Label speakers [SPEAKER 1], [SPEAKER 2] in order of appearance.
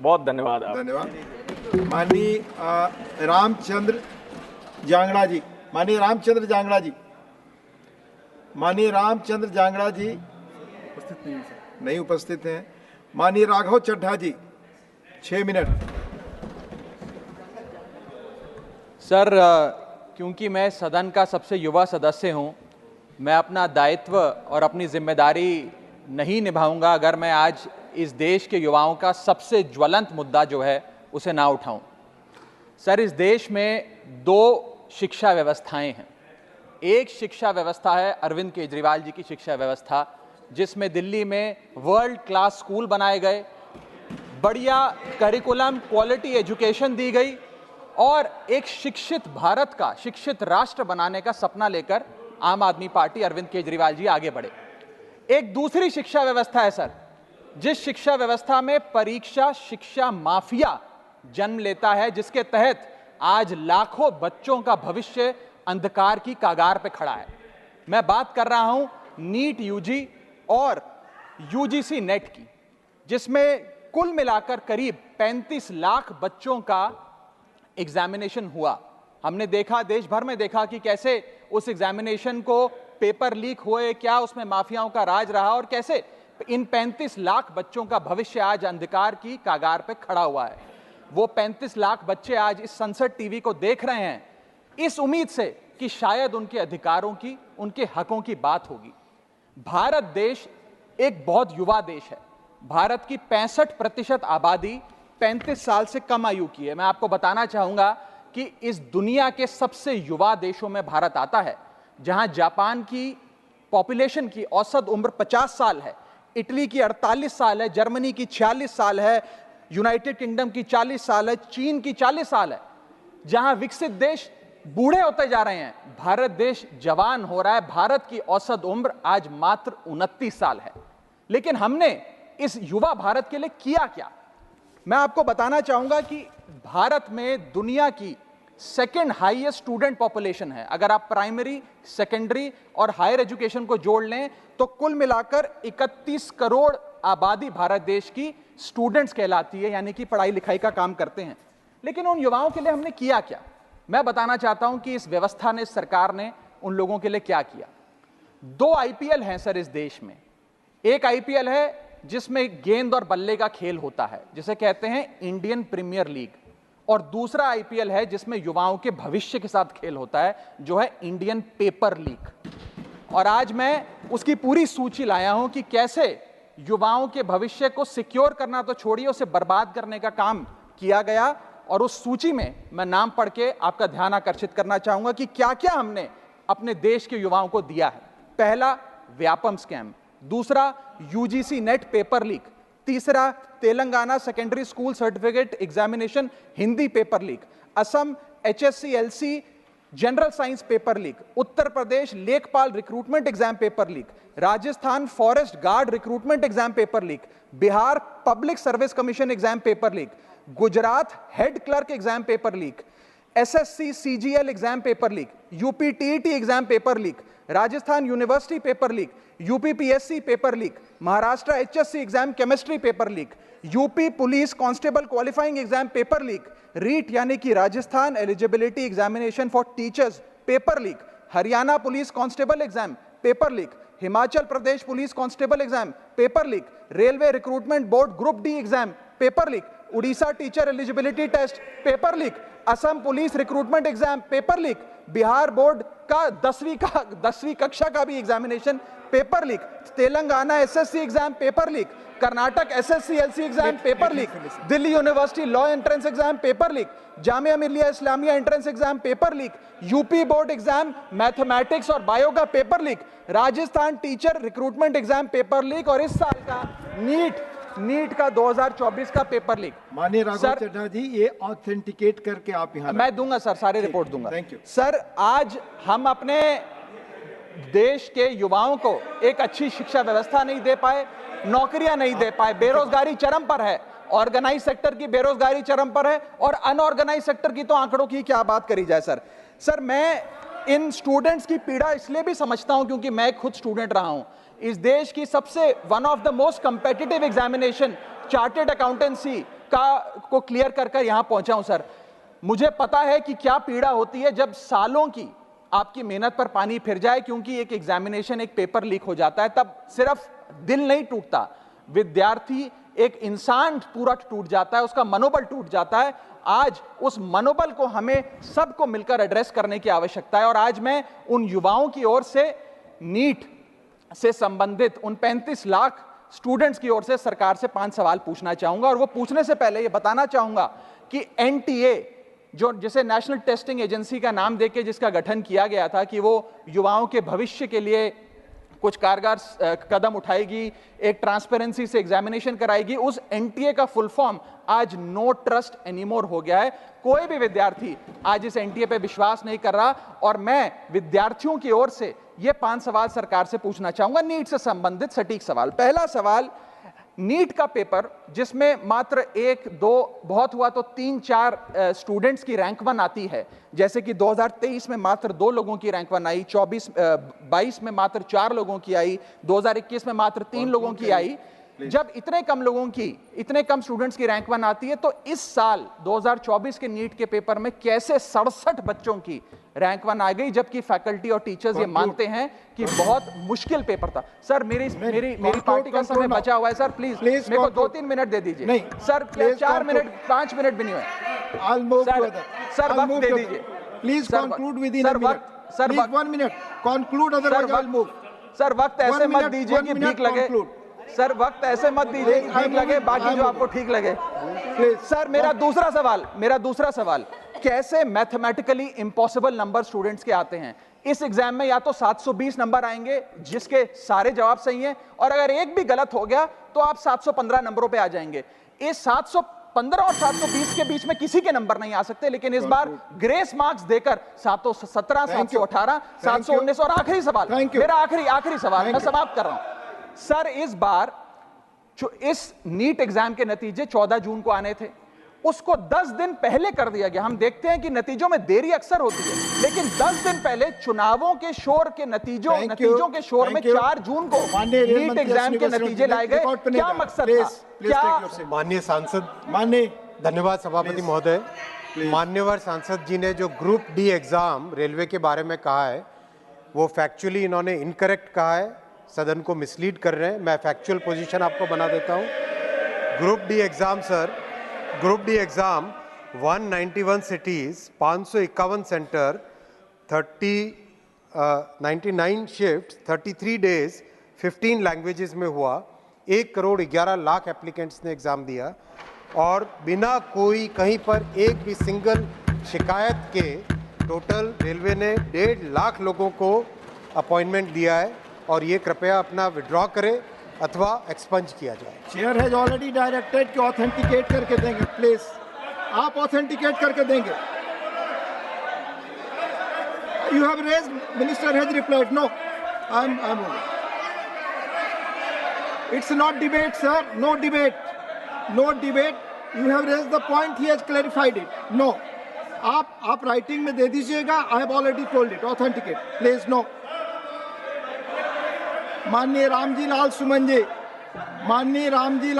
[SPEAKER 1] बहुत धन्यवाद आप।
[SPEAKER 2] धन्यवाद। माननीय रामचंद्र जांगड़ा जी, माननीय रामचंद्र जांगड़ा जी, माननीय रामचंद्र जांगड़ा जी उपस्थित नहीं, नहीं उपस्थित हैं। माननीय राघव चड्ढा जी 6 मिनट।
[SPEAKER 3] सर, क्योंकि मैं सदन का सबसे युवा सदस्य हूं, मैं अपना दायित्व और अपनी जिम्मेदारी नहीं निभाऊंगा अगर मैं आज इस देश के युवाओं का सबसे ज्वलंत मुद्दा जो है उसे ना उठाऊं। सर, इस देश में 2 शिक्षा व्यवस्थाएं हैं। एक शिक्षा व्यवस्था है अरविंद केजरीवाल जी की शिक्षा व्यवस्था, जिसमें दिल्ली में वर्ल्ड क्लास स्कूल बनाए गए, बढ़िया करिकुलम, क्वालिटी एजुकेशन दी गई और एक शिक्षित भारत का, शिक्षित राष्ट्र बनाने का सपना लेकर आम आदमी पार्टी, अरविंद केजरीवाल जी आगे बढ़े। एक दूसरी शिक्षा व्यवस्था है सर, जिस शिक्षा व्यवस्था में परीक्षा शिक्षा माफिया जन्म लेता है, जिसके तहत आज लाखों बच्चों का भविष्य अंधकार की कागार पे खड़ा है। मैं बात कर रहा हूं नीट यूजी और यूजीसी नेट की, जिसमें कुल मिलाकर करीब 35 लाख बच्चों का एग्जामिनेशन हुआ। हमने देखा, देश भर में देखा कि कैसे उस एग्जामिनेशन को पेपर लीक हुए, क्या उसमें माफियाओं का राज रहा और कैसे इन 35 लाख बच्चों का भविष्य आज अंधकार की कागार पे खड़ा हुआ है। वो 35 लाख बच्चे आज इस संसद टीवी को देख रहे हैं इस उम्मीद से कि शायद उनके अधिकारों की, उनके हकों की बात होगी। भारत देश एक बहुत युवा देश है। भारत की 65% आबादी 35 साल से कम आयु की है। मैं आपको बताना चाहूंगा कि इस दुनिया के सबसे युवा देशों में भारत आता है, जहां जापान की पॉपुलेशन की औसत उम्र 50 साल है, इटली की 48 साल है, जर्मनी की 46 साल है, यूनाइटेड किंगडम की 40 साल है, चीन की 40 साल है। जहां विकसित देश बूढ़े होते जा रहे हैं, भारत देश जवान हो रहा है। भारत की औसत उम्र आज मात्र 29 साल है। लेकिन हमने इस युवा भारत के लिए किया क्या? मैं आपको बताना चाहूंगा कि भारत में दुनिया की सेकेंड हाईएस्ट स्टूडेंट पॉपुलेशन है। अगर आप प्राइमरी, सेकेंडरी और हायर एजुकेशन को जोड़ लें तो कुल मिलाकर 31 करोड़ आबादी भारत देश की स्टूडेंट्स कहलाती है, यानी कि पढ़ाई लिखाई का काम करते हैं। लेकिन उन युवाओं के लिए हमने किया क्या? मैं बताना चाहता हूं कि इस व्यवस्था ने, इंडियन ने उन लोगों के लिए क्या किया। 2 आईपीएल हैं सर इस देश में। एक आईपीएल है जिसमें गेंद और बल्ले का खेल होता है, जिसे कहते हैं इंडियन प्रीमियर लीग, और दूसरा आईपीएल है जिसमें युवाओं के भविष्य के साथ खेल होता है, जो है इंडियन पेपर लीग। और आज मैं उसकी पूरी सूची लाया हूं कि कैसे युवाओं के भविष्य को सिक्योर करना तो छोड़िए, उसे बर्बाद करने का काम किया गया। और उस सूची में मैं नाम पढ़ के आपका ध्यान आकर्षित करना चाहूंगा कि क्या क्या हमने अपने देश के युवाओं को दिया है। पहला, व्यापम स्कैम। दूसरा, यूजीसी नेट पेपर लीक। तीसरा, Telangana secondary school certificate examination Hindi paper leak. Assam HSC-LC general science paper leak. Uttar Pradesh लेखपाल recruitment exam paper leak. Rajasthan forest guard recruitment exam paper leak. Bihar public service commission exam paper leak. Gujarat head clerk exam paper leak. SSC CGL exam paper leak. UP TET exam paper leak. Rajasthan university paper leak. UP PSC paper leak. Maharashtra HSC exam chemistry paper leak. UP police constable qualifying exam paper leak. REET यानी कि Rajasthan eligibility examination for teachers paper leak. Haryana police constable exam paper leak. Himachal Pradesh police constable exam paper leak. Railway recruitment board group D exam paper leak. Orissa teacher eligibility test paper leak. Assam police recruitment exam paper leak. Bihar board का 10वीं कक्षा का भी examination paper leak. Telangana SSC exam paper leak. Karnataka SSC-LC exam paper leak. Delhi university law entrance exam paper leak. Jamia Millia Islamia entrance exam paper leak. UP board exam mathematics और bio का paper leak. Rajasthan teacher recruitment exam paper leak. और इस साल का NEET का 2024 का paper leak.
[SPEAKER 2] माननीय राघव चड्ढा जी, ये ऑथेंटिकेट करके आप यहाँ
[SPEAKER 3] मैं दूंगा सर, सारी रिपोर्ट दूंगा।
[SPEAKER 2] Thank you
[SPEAKER 3] sir. आज हम अपने देश के युवाओं को एक अच्छी शिक्षा व्यवस्था नहीं दे पाए, नौकरियां नहीं दे पाए, बेरोजगारी चरम पर है, ऑर्गेनाइज सेक्टर की बेरोजगारी चरम पर है और अनऑर्गेनाइज सेक्टर की तो आंकड़ों की क्या बात करी जाए। सर मैं इन स्टूडेंट्स की पीड़ा इसलिए भी समझता हूं क्योंकि मैं खुद स्टूडेंट रहा हूं। इस देश की सबसे one of the most competitive examination chartered accountancy को क्लियर कर कर यहां पहुंचा हूं सर। मुझे पता है कि क्या पीड़ा होती है जब सालों की आपकी मेहनत पर पानी फिर जाए, क्योंकि एक एग्जामिनेशन, एक पेपर लीक हो जाता है, तब सिर्फ दिल नहीं टूटता, विद्यार्थी, एक इंसान पूरा टूट जाता है, उसका मनोबल टूट जाता है। आज उस मनोबल को हमें सबको मिलकर एड्रेस करने की आवश्यकता है। और आज मैं उन युवाओं की ओर से, नीट से संबंधित उन 35 लाख स्टूडेंट्स की ओर से सरकार से 5 सवाल पूछना चाहूंगा। और वो पूछने से पहले ये बताना चाहूंगा कि एनटीए, जो जिसे नेशनल टेस्टिंग एजेंसी का नाम देके जिसका गठन किया गया था कि वो युवाओं के भविष्य के लिए कुछ कारगर कदम उठाएगी, एक ट्रांसपेरेंसी से एग्जामिनेशन कराएगी, उस एनटीए का फुल फॉर्म आज नो ट्रस्ट एनीमोर हो गया है। कोई भी विद्यार्थी आज इस एनटीए पे विश्वास नहीं कर रहा। और मैं विद्यार्थियों की ओर से ये 5 सवाल सरकार से पूछना चाहूंगा, नीट से संबंधित सटीक सवाल। पहला सवाल, नीट का पेपर जिसमें मात्र 1-2, बहुत हुआ तो 3-4 स्टूडेंट्स की रैंक 1 आती है, जैसे कि 2023 में मात्र 2 लोगों की रैंक 1 आई, 22 में मात्र 4 लोगों की आई, 2021 में मात्र 3 लोगों की आई। जब इतने कम स्टूडेंट्स की रैंक 1 आती है, तो इस साल 2024 के नीट के पेपर में कैसे 67 बच्चों की रैंक 1 आ गई, जबकि फैकल्टी और टीचर्स ये मानते हैं कि बहुत मुश्किल पेपर था। सर मेरी पार्टी का समय बचा हुआ है सर, प्लीज मेरे को 2-3 मिनट दे दीजिए। नहीं सर, 4 मिनट 5 मिनट भी नहीं हुए सर, वक्त दे दीजिए
[SPEAKER 2] please. Conclude with in 1 minute sir, 1 minute conclude, otherwise I will move.
[SPEAKER 3] Sir वक्त ऐसे मत दीजिए कि भीख लगे सर, वक्त ऐसे मत दीजिए कि ठीक लगे, बाकी जो आपको ठीक लगे। सर मेरा दूसरा सवाल, कैसे मैथमेटिकली इम्पॉसिबल नंबर स्टूडेंट्स के आते हैं? इस एग्जाम में या तो 720 नंबर आएंगे जिसके सारे जवाब सही हैं, और अगर एक भी गलत हो गया तो आप 715 नंबरों पे आ जाएंगे। इस 715 और 720 के बीच में किसी के नंबर नहीं आ सकते, लेकिन इस बार ग्रेस मार्क्स देकर 717, 718, 719। और आखिरी सवाल, मेरा आखिरी सवाल, मैं समाप्त कर रहा हूं सर। इस बार जो इस नीट एग्जाम के नतीजे 14 जून को आने थे, उसको 10 दिन पहले कर दिया गया। हम देखते हैं कि नतीजों में देरी अक्सर होती है, लेकिन 10 दिन पहले चुनावों के शोर के नतीजों के शोर में 4 जून को नीट एग्जाम के नतीजे लाए गए। क्या मकसद था? क्या
[SPEAKER 1] माननीय सांसद, धन्यवाद सभापति महोदय। मान्यवर सांसद जी ने जो ग्रुप डी एग्जाम रेलवे के बारे में कहा है, वो फैक्चुअली इन्होंने इनकरेक्ट कहा है, सदन को मिसलीड कर रहे हैं। मैं फैक्चुअल पोजीशन आपको बना देता हूं। Group D exam sir, group D exam 191 cities, 551 centre, 99 shift, 33 days, 15 languages में हुआ। 1,11,00,000 एप्लीकेंट्स ने एग्जाम दिया, और बिना कोई कहीं पर एक भी सिंगल शिकायत के टोटल रेलवे ने 1.5 लाख लोगों को अपॉइंटमेंट दिया है। और ये कृपया अपना विड्रॉ करें अथवा एक्सपंज किया जाए।
[SPEAKER 2] चेयर हैज ऑलरेडी डायरेक्टेड कि ऑथेंटिकेट करके देंगे, प्लीज आप ऑथेंटिकेट करके देंगे। You have raised, minister has replied, no I am it's not debate sir, no debate. You have raised the point, he has clarified it, no. आप writing में दे दीजिएगा, I have already told it, authenticate please, no. माननीय रामजी लाल सुमन जी, माननीय रामजी